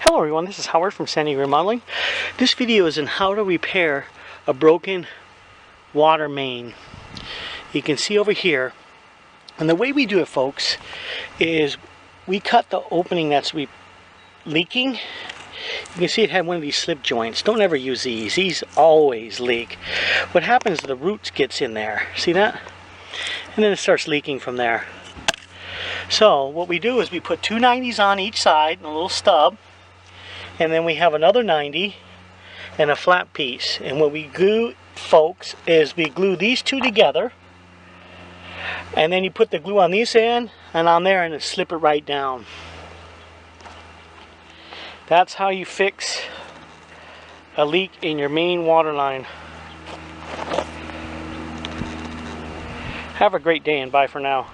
Hello everyone, this is Howard from Diego Remodeling. This video is on how to repair a broken water main. You can see over here, and the way we do it, folks, is we cut the opening that's leaking. You can see it had one of these slip joints. Don't ever use these. These always leak. What happens is the roots gets in there. See that? And then it starts leaking from there. So what we do is we put two 90s on each side and a little stub. And then we have another 90 and a flat piece. And what we do, folks, is we glue these two together. And then you put the glue on this end and on there and slip it right down. That's how you fix a leak in your main water line. Have a great day and bye for now.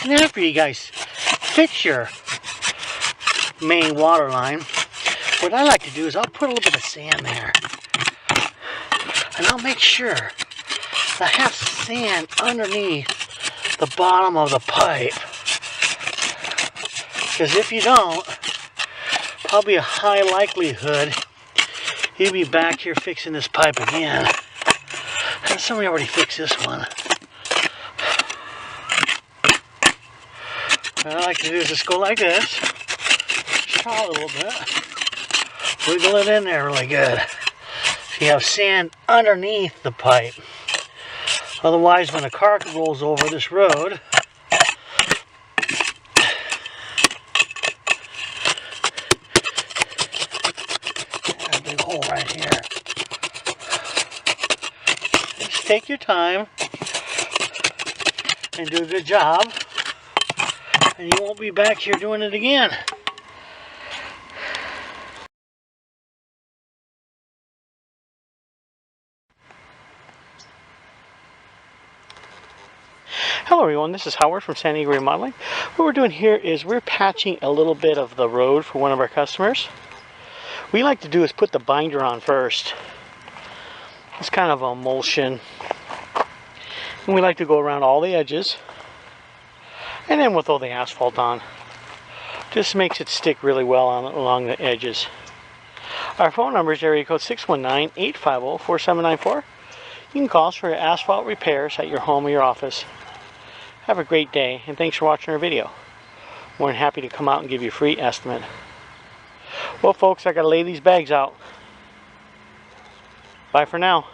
And after you guys fix your main water line, what I like to do is I'll put a little bit of sand there. And I'll make sure I have sand underneath the bottom of the pipe. Because if you don't, probably a high likelihood you'll be back here fixing this pipe again. And somebody already fixed this one. What I like to do is just go like this, shaw a little bit, wiggle it in there really good. So you have sand underneath the pipe. Otherwise, when a car rolls over this road, there's a big hole right here. Just take your time and do a good job. And you won't be back here doing it again. Hello everyone, this is Howard from Diego Remodeling. What we're doing here is we're patching a little bit of the road for one of our customers. What we like to do is put the binder on first. It's kind of a emulsion. And we like to go around all the edges. And then we'll throw the asphalt on. Just makes it stick really well along the edges. Our phone number is area code 619-850-4794. You can call us for asphalt repairs at your home or your office. Have a great day, and thanks for watching our video. More than happy to come out and give you a free estimate. Well folks, I gotta lay these bags out. Bye for now.